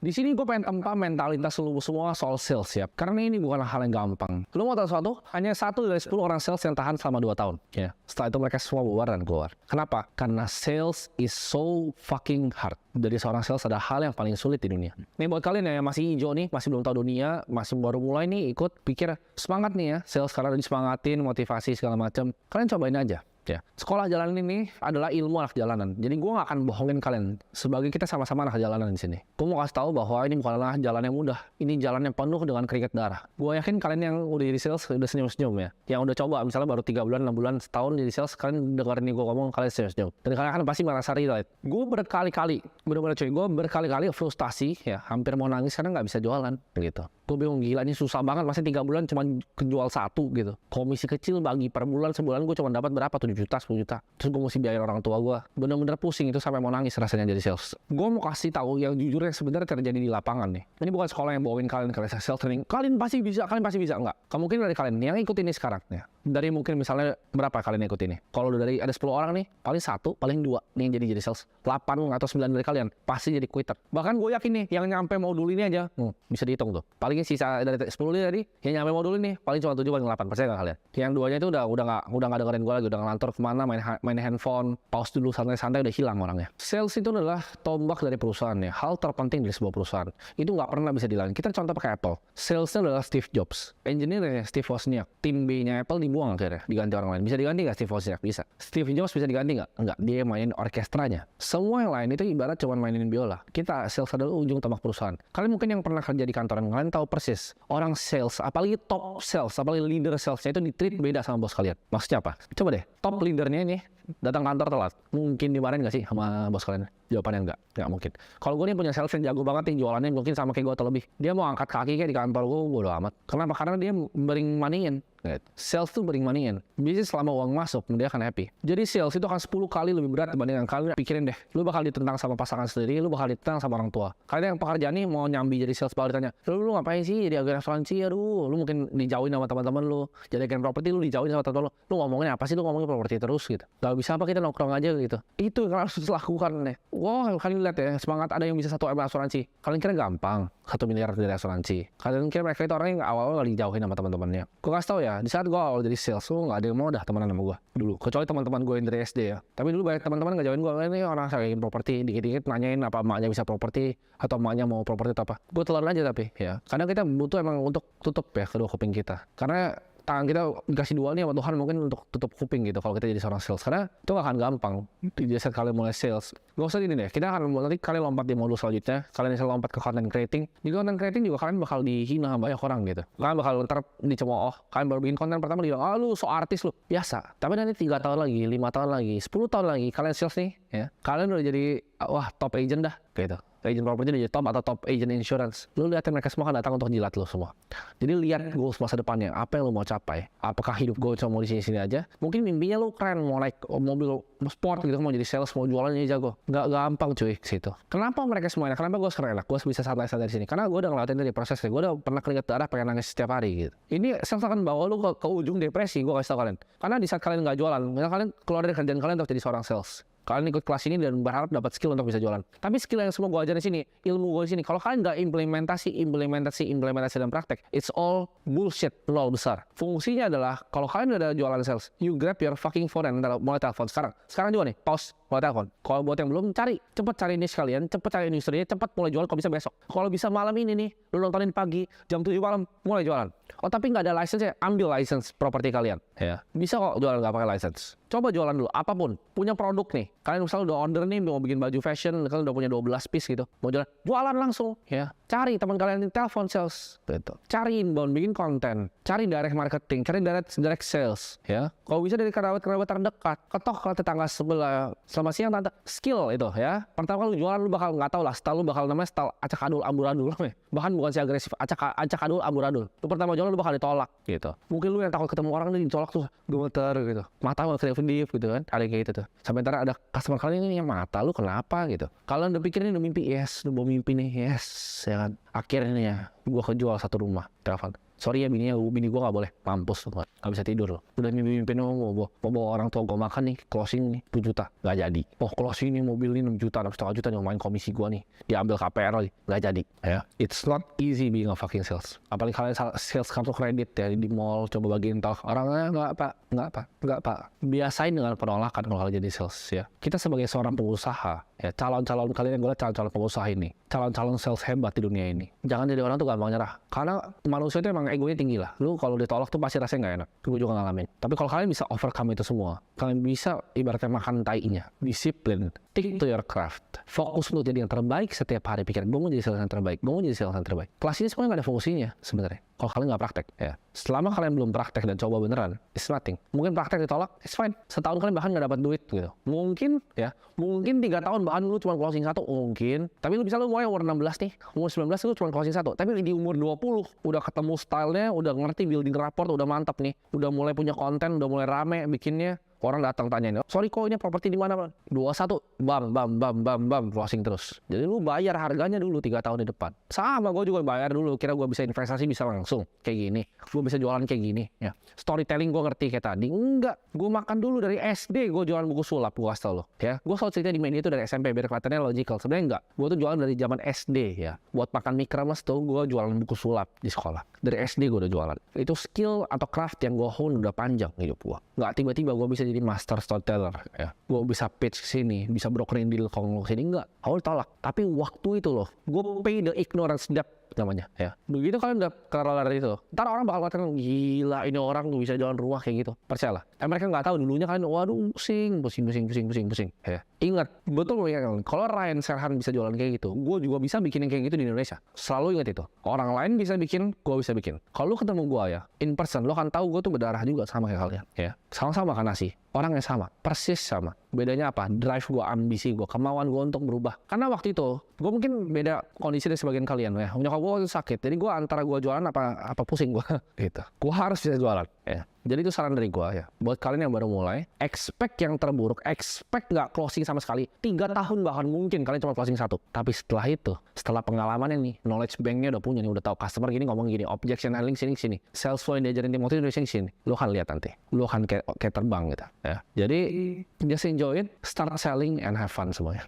Di sini gue pengen tempa mentalitas lu semua soal sales ya. Karena ini bukan hal yang gampang. Lu mau tahu sesuatu? Hanya 1 dari 10 orang sales yang tahan selama 2 tahun. Ya. Setelah itu mereka semua bubar dan keluar. Kenapa? Karena sales is so fucking hard. Dari seorang sales ada hal yang paling sulit di dunia. Nih buat kalian ya yang masih hijau nih, masih belum tahu dunia, masih baru mulai nih ikut, pikir semangat nih ya. Sales karena disemangatin, motivasi segala macam. Kalian cobain aja. Ya, sekolah jalanan ini adalah ilmu anak jalanan. Jadi gue gak akan bohongin kalian. Sebagai kita sama-sama anak jalanan di sini. Gue mau kasih tahu bahwa ini bukanlah jalan yang mudah. Ini jalan yang penuh dengan keringat darah. Gue yakin kalian yang udah jadi sales udah senyum-senyum ya. Yang udah coba misalnya baru 3 bulan, 6 bulan, setahun jadi sales, kalian dengerin gue ngomong kalian senyum-senyum. Dan kalian akan pasti merasa relate. Gue berkali-kali, bener-bener cuy, gue berkali-kali frustasi ya, hampir mau nangis karena gak bisa jualan gitu. Gue bingung, gila ini susah banget, masih 3 bulan cuma kejual 1 gitu. Komisi kecil bagi per bulan, sebulan gue cuma dapat berapa, 7 juta, 10 juta. Terus gue mesti biayain orang tua gue. Bener-bener pusing itu sampai mau nangis rasanya jadi sales. Gue mau kasih tahu yang jujur yang sebenarnya terjadi di lapangan nih. Ini bukan sekolah yang bawain kalian ke sales training. Kalian pasti bisa, enggak. Mungkin dari kalian yang ikut ini sekarang ya. Dari mungkin misalnya berapa kalian ikut ini? Kalau dari ada 10 orang nih, paling 1, paling 2 nih yang jadi sales. 8 atau 9 dari kalian pasti jadi quitter. Bahkan gue yakin nih yang nyampe modul ini aja, bisa dihitung tuh. Paling sisa dari 10 ini tadi, yang nyampe modul ini paling cuma 7 paling 8%, percaya nggak kalian? Yang 2-nya itu udah nggak dengerin gue lagi, udah ngelantur kemana, main handphone, pause dulu santai-santai, udah hilang orangnya. Sales itu adalah tombak dari perusahaan ya, hal terpenting dari sebuah perusahaan. Itu nggak pernah bisa dilakukan. Kita contoh pakai Apple. Salesnya adalah Steve Jobs, engineer-nya Steve Wozniak, tim B-nya Apple dibuang akhirnya, diganti orang lain. Bisa diganti nggak Steve Wozniak? Bisa. Steve Jobs bisa diganti nggak? Enggak. Dia mainin orkestranya. Semua yang lain itu ibarat cuma mainin biola. Kita sales adalah ujung tombak perusahaan. Kalian mungkin yang pernah kerja di kantoran, kalian tahu persis orang sales, apalagi top sales, apalagi leader salesnya itu di-treat beda sama bos kalian. Maksudnya apa? Coba deh, top leadernya ini datang kantor telat, mungkin dimarahin nggak sih sama bos kalian? Jawabannya nggak mungkin. Kalau gue nih punya sales yang jago banget nih, jualannya mungkin sama kayak gue atau lebih, dia mau angkat kaki kayak di kantor gue, bodo amat. Kenapa? Karena dia bering money-in. Sales tuh bering money-in. Bisnis selama uang masuk, dia akan happy. Jadi sales itu akan 10 kali lebih berat dibandingkan kalian. Pikirin deh, lu bakal ditentang sama pasangan sendiri, lu bakal ditentang sama orang tua. Kalian yang pekerjaan nih mau nyambi jadi sales, bakal ditanya, lu ngapain sih jadi agen asuransi? Aduh, lu mungkin dijauhin sama teman-teman lu. Jadi agen properti lu dijauhin sama teman-teman lu. Lu ngomongin apa sih? Lu ngomongin properti terus gitu. Gak bisa apa kita nongkrong aja gitu. Itu yang harus dilakukan nih. Wow, kalian lihat ya, semangat ada yang bisa 1 M asuransi. Kalian kira gampang 1 miliar dari asuransi? Kalian kira mereka itu orangnya awal-awal gak dijauhin sama teman-temannya? Gue kasih tau ya, di saat gue awal jadi sales, lu gak ada yang mau dah temenan sama gue dulu. Kecuali teman-teman gue yang dari SD ya. Tapi dulu banyak teman-teman gak jauhin gue. Ini orang saya ingin properti, dikit-dikit nanyain apa emaknya bisa properti atau emaknya mau properti atau apa. Gue telan aja tapi ya. Karena kita butuh emang untuk tutup ya kedua kuping kita. Karena tangan kita dikasih 2 nih sama Tuhan mungkin untuk tutup kuping gitu kalau kita jadi seorang sales. Karena itu gak akan gampang di saat kalian mulai sales. Gak usah ini deh, kita akan nanti kalian lompat di modul selanjutnya. Kalian bisa lompat ke content creating. Di content creating juga kalian bakal dihina banyak orang gitu. Kalian bakal ntar dicemooh. Kalian baru bikin konten pertama dibilang, ah lu so artis lu. Biasa. Tapi nanti 3 tahun lagi, 5 tahun lagi, 10 tahun lagi kalian sales nih ya. Kalian udah jadi wah top agent dah gitu. Agent property udah jadi top atau top agent insurance. Lu liatin mereka semua kan datang untuk jilat lu semua. Jadi lihat goals masa depannya, apa yang lu mau capai. Apakah hidup gue cuma mau di sini-sini aja? Mungkin mimpinya lu keren, mau naik mobil sport gitu, mau jadi sales, mau jualannya jago. Nggak gampang cuy situ. Kenapa mereka semua enak? Kenapa gue sekarang enak? Gue bisa santai-santai di sini. Karena gue udah ngelatin dari prosesnya. Gue udah pernah keringat darah pengen nangis setiap hari gitu. Ini sales akan bawa lu ke ujung depresi, gue kasih tau kalian. Karena di saat kalian nggak jualan, misalnya kalian keluar dari kerjaan kalian untuk jadi seorang sales. Kalian ikut kelas ini dan berharap dapat skill untuk bisa jualan. Tapi skill yang semua gue ajarin di sini, ilmu gue di sini. Kalau kalian nggak implementasi dan praktek, it's all bullshit, nol besar. Fungsinya adalah kalau kalian udah jualan sales, you grab your fucking phone and mulai telepon sekarang juga nih, pause, mulai telepon. Kalau buat yang belum cepet cari niche kalian, cepet cari industrinya, cepet mulai jualan. Kalau bisa besok, kalau bisa malam ini nih, lu nontonin pagi jam 7 malam mulai jualan. Oh tapi nggak ada license ya, ambil license properti kalian. Ya bisa kok jualan nggak pakai license. Coba jualan dulu, apapun. Punya produk nih. Kalian misalnya udah order nih, mau bikin baju fashion, kalian udah punya 12 piece gitu. Mau jualan langsung, ya. Cari teman kalian di telepon sales. Gitu. Cari inbound, bikin konten. Cari direct marketing, cari direct sales, ya. Kalau bisa dari kerabat-kerabat terdekat. Ketok ke tetangga sebelah. Selamat siang tante. Skill itu, ya. Pertama kali jualan, lu bakal nggak tahu lah. Style lu bakal namanya style acak adul amburadul. Bahkan bukan si agresif, acak adul amburadul. Lu pertama jualan, lu bakal ditolak, gitu. Mungkin lu yang takut ketemu orang nih, ditolak tuh. Gemeter, gitu. Mata lu kedip gitu kan, ada kayak gitu tuh. Sampai ntar ada customer kalian ini yang mata lu kenapa gitu. Kalian udah pikirin udah mimpi, yes, udah mau mimpi nih, yes, ya kan. Akhirnya ya, gua kejual 1 rumah, telepon. sorry ya bini gue nggak boleh, mampus lu, nggak bisa tidur lo. Udah mimpi-mimpi mau bawa orang tua gue makan nih, closing nih 2 juta, nggak jadi. Oh closing nih mobil ini 6 juta, 6,5 juta nih main komisi gue nih, diambil KPR lagi, nggak jadi. Ya, it's not easy being a fucking sales. Apalagi kalian sales kartu kredit ya di mall, coba bagiin tol, orangnya nggak pak. Biasain dengan penolakan kalau kalian jadi sales ya. Kita sebagai seorang pengusaha ya, calon-calon kalian yang gue lihat calon-calon pengusaha ini, calon-calon sales hebat di dunia ini. Jangan jadi orang tuh gampang nyerah. Karena manusia itu emang egonya tinggi lah. Lu kalau ditolak tuh pasti rasanya nggak enak. Gue juga ngalamin. Tapi kalau kalian bisa overcome itu semua, kalian bisa ibaratnya makan tainya, disiplin, stick to your craft, fokus untuk jadi yang terbaik setiap hari. Pikir, gue mau jadi sales yang terbaik, gue mau jadi sales yang terbaik. Kelas ini semuanya nggak ada fungsinya sebenarnya. Kalau kalian nggak praktek, ya. Selama kalian belum praktek dan coba beneran, it's nothing. Mungkin praktek ditolak, it's fine. Setahun kalian bahkan nggak dapat duit gitu. Mungkin 3 tahun bahkan lu cuma closing 1, mungkin. Tapi lu bisa lu mulai umur 16 nih, umur 19 lu cuma closing 1. Tapi di umur 20 udah ketemu stylenya, udah ngerti building rapport, udah mantap nih. Udah mulai punya konten, udah mulai rame bikinnya. Orang datang tanyain, sorry kok ini properti di mana? 21, bam, closing terus. Jadi lu bayar harganya dulu 3 tahun di depan. Sama, gue juga bayar dulu. Kira gue bisa investasi bisa langsung kayak gini. Gue bisa jualan kayak gini. Ya, storytelling gue ngerti kayak tadi. Enggak, gue makan dulu dari SD. Gue jualan buku sulap, gue kasih tau lo. Ya, gue selalu cerita di media itu dari SMP biar kelihatannya logical. Sebenarnya enggak. Gue tuh jualan dari zaman SD ya. Buat makan mie kremes tuh gue jualan buku sulap di sekolah. Dari SD gue udah jualan. Itu skill atau craft yang gue hone udah panjang hidup gue. Nggak tiba-tiba gue bisa jadi master storyteller ya. Gue bisa pitch sini, bisa brokerin deal kalau sini, enggak. Awal tolak. Tapi waktu itu loh, gue pay the ignorance debt namanya ya. Begitu kalian udah kelar dari itu, ntar orang bakal katakan gila ini orang bisa jalan rumah kayak gitu. Percayalah. Mereka nggak tahu dulunya kalian waduh pusing ya. Ingat betul ya, kalau Ryan Serhan bisa jualan kayak gitu, gue juga bisa bikin yang kayak gitu di Indonesia. Selalu ingat itu. Orang lain bisa bikin, gue bisa bikin. Kalau lu ketemu gue ya, in person, lo kan tahu gue tuh berdarah juga sama kayak kalian ya. Sama-sama kan nasi. Orangnya sama, persis sama. Bedanya apa? Drive gue, ambisi gue, kemauan gue untuk berubah. Karena waktu itu, gue mungkin beda kondisi dari sebagian kalian ya. Nyokap gue waktu sakit, jadi gue antara gue jualan apa pusing gue gitu. Gue harus bisa jualan ya. Jadi itu saran dari gue ya. Buat kalian yang baru mulai, expect yang terburuk, expect nggak closing sama sekali. 3 tahun bahkan mungkin kalian cuma closing 1. Tapi setelah itu, setelah pengalamannya nih, knowledge banknya udah punya nih, udah tahu customer gini ngomong gini, objection handling sini, sales flow yang diajarin Timothy dari sini. Lo akan lihat nanti, lo akan kayak terbang gitu ya. Jadi just enjoy it, start selling and have fun semuanya.